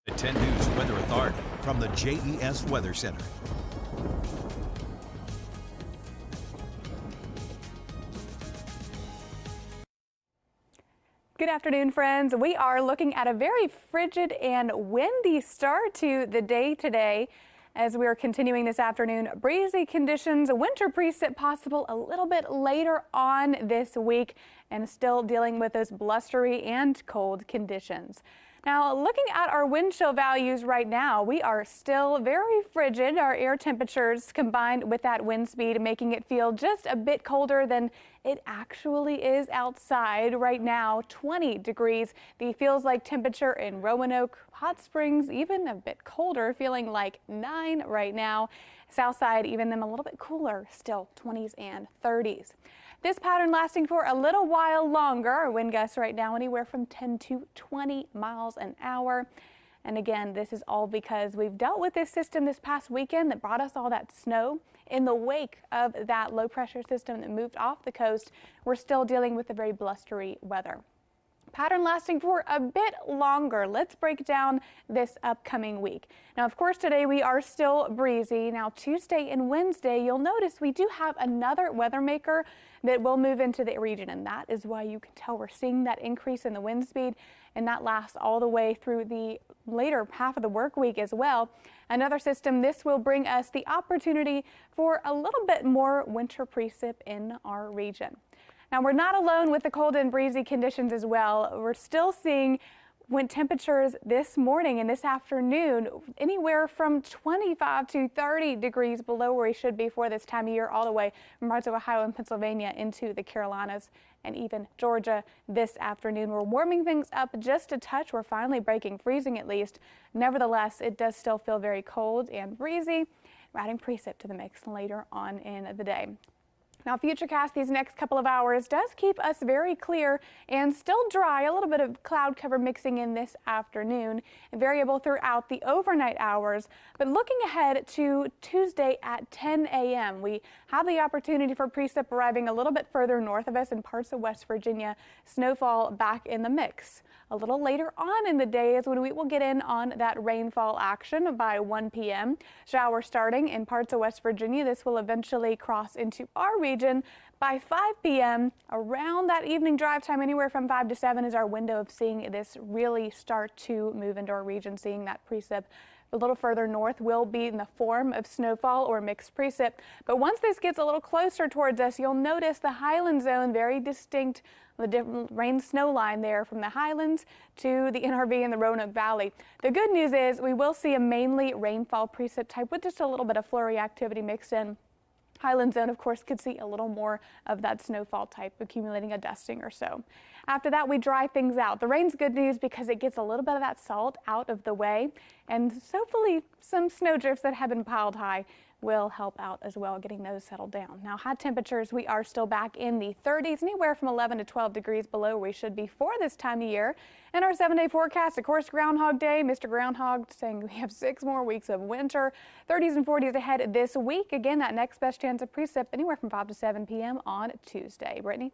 At 10 News Weather Authority from the JES Weather Center. Good afternoon, friends. We are looking at a very frigid and windy start to the day today. As we are continuing this afternoon, breezy conditions, winter precip possible a little bit later on this week, and still dealing with those blustery and cold conditions. Now, looking at our wind chill values right now, we are still very frigid. Our air temperatures combined with that wind speed making it feel just a bit colder than it actually is outside right now. 20 degrees. The feels like temperature in Roanoke, Hot Springs, even a bit colder, feeling like 9 right now. Southside, even them a little bit cooler, still 20s and 30s. This pattern lasting for a little while longer. Our wind gusts right now anywhere from 10 to 20 miles an hour. And again, this is all because we've dealt with this system this past weekend that brought us all that snow. In the wake of that low pressure system that moved off the coast, we're still dealing with the very blustery weather. Pattern lasting for a bit longer. Let's break down this upcoming week. Now, of course, today we are still breezy. Now, Tuesday and Wednesday, you'll notice we do have another weather maker that will move into the region, and that is why you can tell we're seeing that increase in the wind speed, and that lasts all the way through the later half of the work week as well. Another system, this will bring us the opportunity for a little bit more winter precip in our region. Now, we're not alone with the cold and breezy conditions as well. We're still seeing wind temperatures this morning and this afternoon anywhere from 25 to 30 degrees below where we should be for this time of year, all the way from parts of Ohio and Pennsylvania into the Carolinas and even Georgia this afternoon. We're warming things up just a touch. We're finally breaking freezing at least. Nevertheless, it does still feel very cold and breezy. We're adding precip to the mix later on in the day. Now, Futurecast these next couple of hours does keep us very clear and still dry. A little bit of cloud cover mixing in this afternoon, variable throughout the overnight hours. But looking ahead to Tuesday at 10 a.m., we have the opportunity for precip arriving a little bit further north of us in parts of West Virginia. Snowfall back in the mix. A little later on in the day is when we will get in on that rainfall action by 1 p.m. Showers starting in parts of West Virginia. This will eventually cross into our region by 5 p.m. Around that evening drive time, anywhere from 5 to 7 is our window of seeing this really start to move into our region, seeing that precip. A little further north will be in the form of snowfall or mixed precip. But once this gets a little closer towards us, you'll notice the highland zone very distinct, the different rain snow line there from the highlands to the NRV and the Roanoke Valley. The good news is we will see a mainly rainfall precip type with just a little bit of flurry activity mixed in. Highland zone, of course, could see a little more of that snowfall type, accumulating a dusting or so. After that, we dry things out. The rain's good news because it gets a little bit of that salt out of the way, and hopefully some snowdrifts that have been piled high will help out as well, getting those settled down. Now, high temperatures, we are still back in the 30s, anywhere from 11 to 12 degrees below where we should be for this time of year. And our 7-day forecast, of course, Groundhog Day, Mr. Groundhog saying we have 6 more weeks of winter, 30s and 40s ahead this week. Again, that next best chance of precip anywhere from 5 to 7 p.m. on Tuesday. Brittany?